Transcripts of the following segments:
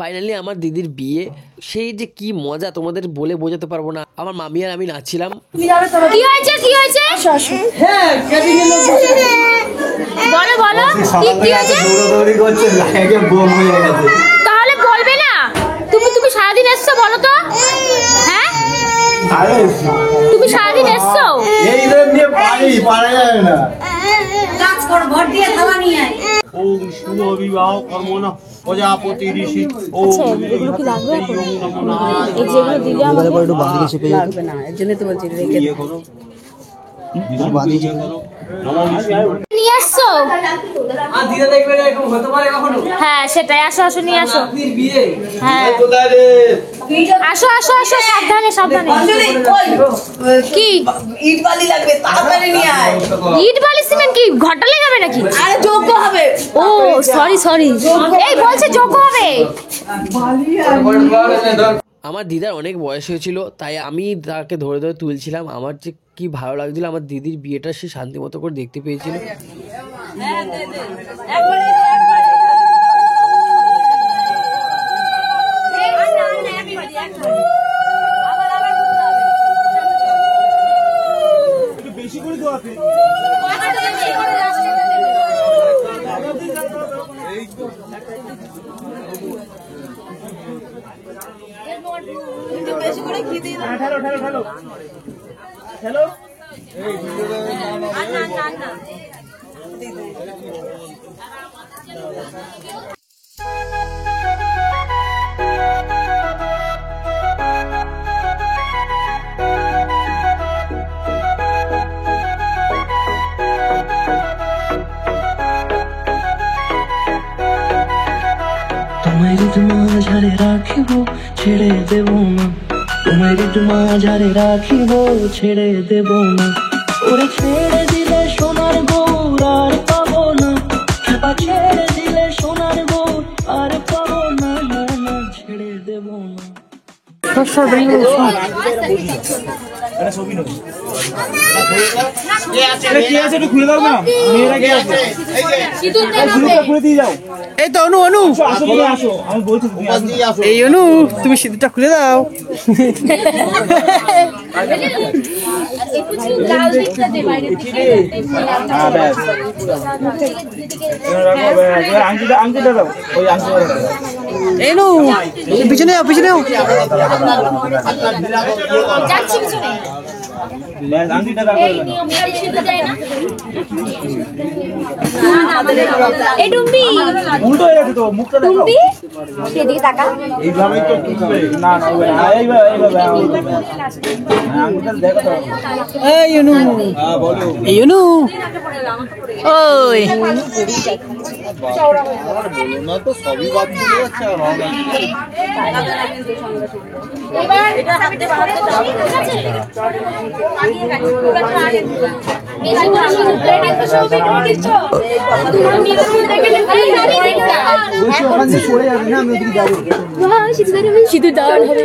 Finally আমার দিদির বিয়ে, সেই যে কি মজা তোমাদের বলে বোঝাতে পারবো না। আমার মামি আর আমি নাচছিলাম। কি হয়েছে কি হয়েছে? হ্যাঁ বলো বলো কি হয়েছে? দৌড়াদৌড়ি করছে, লাগে বোম হয়ে গেছে। তাহলে বলবে না? তুমি সারাদিন এসছো বলো তো? হ্যাঁ তুমি সারাদিন এসছো, এই রে নিয়ে পারা যায় না। কাজ কর, ভর দিয়ে খাওয়া নিয়ে আয়। ওম শুভ বিবাহ কর্মণা প্রজাপতি ঋষি। ও এগুলো কি লাগবে? এই যেগুলো দিলে আমাকে একটু বাঁধি কিছু পেয়ে লাগবে না, এর জন্য তো বলছি রেখে করো। নিয়ে আসছো? আর দিদা দেখবে না এরকম হতে পারে কখনো? হ্যাঁ সেটাই, আসো আসো নিয়ে আসো। আপনির বিয়ে। হ্যাঁ আসো আসো আসো, সাবধানে সাবধানে। কি ইট বালি লাগবে, তাড়াতাড়ি নিয়ে আয়। ইট বালি সিমেন্ট কি ঘটালে যাবে নাকি? আরে যোগ্য হবে। ও সরি সরি, এই বলছে যোগ্য হবে। আমার দিদার অনেক বয়স হয়েছিল, তাই আমি তাকে ধরে ধরে তুলছিলাম। আমার যে কি ভালো লাগছিল, আমার দিদির বিয়েটা সে শান্তি মতো করে দেখতে পেয়েছিল। মাঝারে রাখিব ছেড়ে দেব না, তোমার মাঝারে রাখিব ছেড়ে দেব না। ওরে ছেড়ে দিলে সোনার গৌর আর পাবো না, খেপা ছেড়ে দিলে সোনার গৌর আর পাবো না, না না ছেড়ে দেব না। এই তো অনু, অনু এই অনু, তুমি সিঁদুরটা খুলে দাও। এনু পিছনে যাও, পিছনে যাও। উল্টো হয়ে গেছে তো, মুখটা দেখো। সেদিকে তাকা। এইভাবেই তো টুকবে। না না এইভাবে আঙ্গুলটা দেখো তো। এই অনু, হ্যাঁ বলো। এই অনু, ওই না তো সবই বাদ দিয়ে যাচ্ছে। সিধু দাঁড় হবে।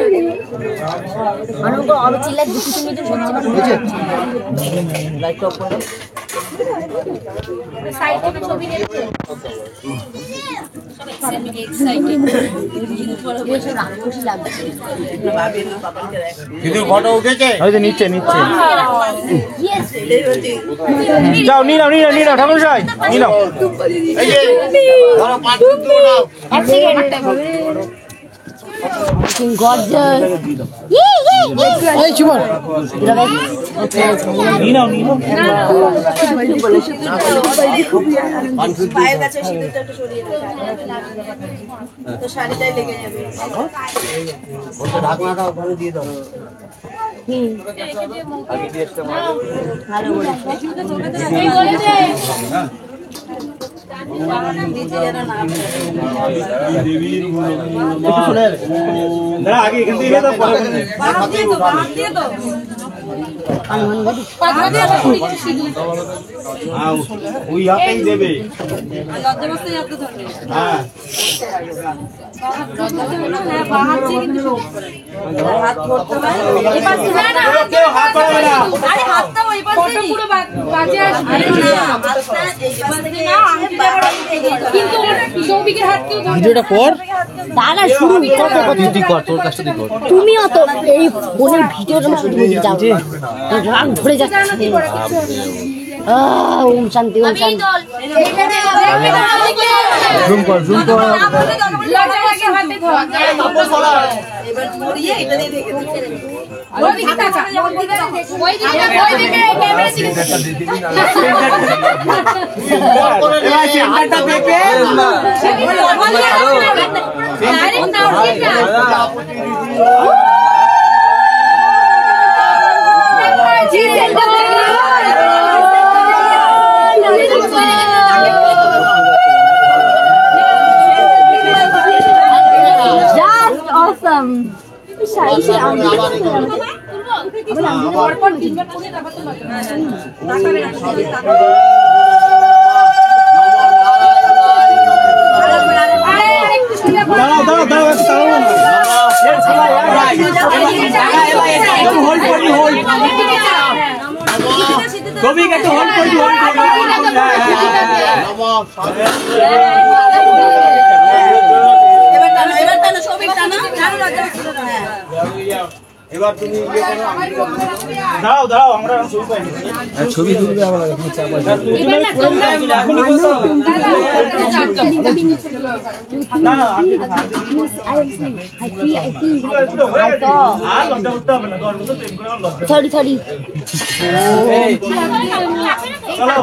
ফটো উঠেছে, নিচ্ছে নিচ্ছে। যাও নিয়ে নাও, নিয়ে নাও, নিয়ে নাও ঠাকুর সাহেব, নিয়ে নাও। এই যে ধরো পাঁচ মিনিট নাও। এই চুপ। নিয়ে নাও, নিয়ে নাও। পায়ের কাছে সিঁদুরটা একটু সরিয়ে দাও, তো শাড়িটাই লেগে যাবে। ঢাকনাটা ওখানে দিয়ে দাও। নিচে যেন না আগে এখান থেকে তো বাহাত দিয়ে তো বাহাত দিয়ে তো ওই হাতেই দেবে। লজ্জা বসতে যাতে ধরবে হ্যাঁ বাহাত দিয়ে কিন্তু হাত ধরতে হয় এই পাশে না না কেউ হাত বাড়াবে না। আরে হাতটা ওই পাশে পুরো বাজে আসবে আরে না হাতটা এই পাশ থেকে না আংটি বড় কিন্তু সৌভিকের হাত কেউ ধরবে ভিডিওটা কর। দাদা শুরু তুই কর, তোর কাজটা তুই কর। তুমিও তো এই ফোনের ভিডিওটা না শুরু করে যাও রাগ ধরে যাচ্ছে ওম শান্তি ওম শান্তি জুম কর, জুম কর। লজ্জা লাগে হাতে ধর এবার ধরিয়ে এটা দিয়ে দেখে ওই দিকে তাকা ওই দিকে ক্যামেরা দিকে সেন্টারটা দেখে ডাইরেক্ট না ঠিক না জি সেন্টার জাস্ট অসম শাইশে আমি পরপর তিনবার পড়ে তারপর তো তাকাবে না সবই তাকাবে আরে একটু শুনে দাঁড়াও দাঁড়াও দাঁড়াও একটু দাঁড়াও না। একটু হোল্ড করি, হোল্ড সবিক একটু হোল্ড করি, হোল্ড করি। এবার টানো সবই টানো টানো লজ্জা বসতে না এবার তুমি দাঁড়াও দাঁড়াও আমরা ছবি পাইনি। ছবি তুলবে আবার এখন চাপ আছে। এবার না তোমরা এখনই বলতে হবে। না না আপনি আর লজ্জা করতে হবে না, 10 বছর প্রেম করে আমার লজ্জা। সরি সরি চলো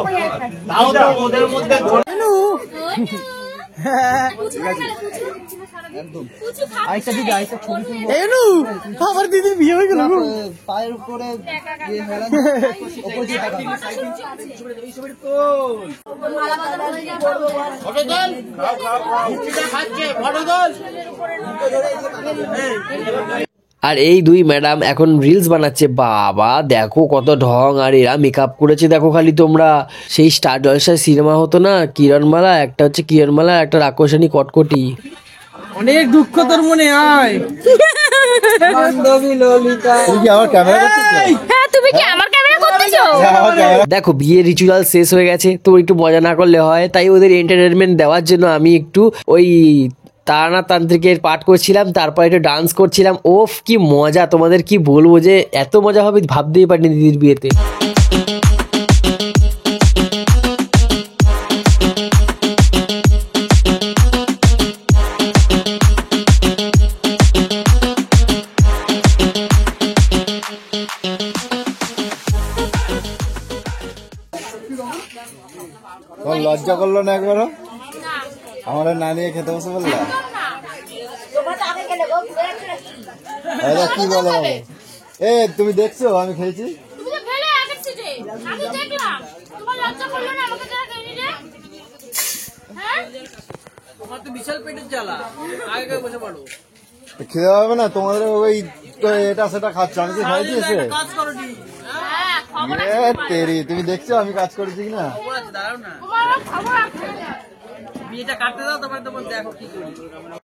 দাও দাও ওদের মধ্যে আমার দিদির বিয়ে হয়ে গেল। পায়ের উপরে আর এই দুই ম্যাডাম এখন রিলস বানাচ্ছে। বাবা দেখো কত ঢং, আর এরা মেকআপ করেছে দেখো খালি তোমরা। সেই স্টার জলসায় সিনেমা হতো না কিরণমালা, একটা হচ্ছে কিরণমালা, একটা রাক্ষসানী কটকটি। অনেক দুঃখ তোর মনে হয় বান্ধবী ললিতা হ্যাঁ তুমি কি আমার ক্যামেরা করতেছো দেখো বিয়ের রিচুয়াল শেষ হয়ে গেছে, তো একটু মজা না করলে হয়, তাই ওদের এন্টারটেনমেন্ট দেওয়ার জন্য আমি একটু ওই তারানা তান্ত্রিকের পাঠ করছিলাম, তারপর একটু ডান্স করছিলাম। ওফ কি মজা, তোমাদের কি বলবো যে এত মজা হবে ভাবতেই পারিনি দিদির বিয়েতে। লজ্জা করলো না একবারও? আমার না নিয়ে খেতে বসে বললা কি বলো? এ তুমি দেখছো আমি খেয়েছি? তুমি তো ফেলে আগেছি যে আমি দেখলাম তোমার লজ্জা করলো না আমাকে যারা কেনি রে হ্যাঁ তোমার তো বিশাল পেটের জ্বালা, আগে বসে পড়ো। খেতে পারবে না তোমাদের ওই তো এটা সেটা খাচ্ছ, আমি কি খাই দিয়েছে? হ্যাঁ খবর তেরি তুমি দেখছো আমি কাজ করেছি কিনা? তোমার খবর আছে বিয়েটা কাটতে দাও, তোমার দেখো কি করি।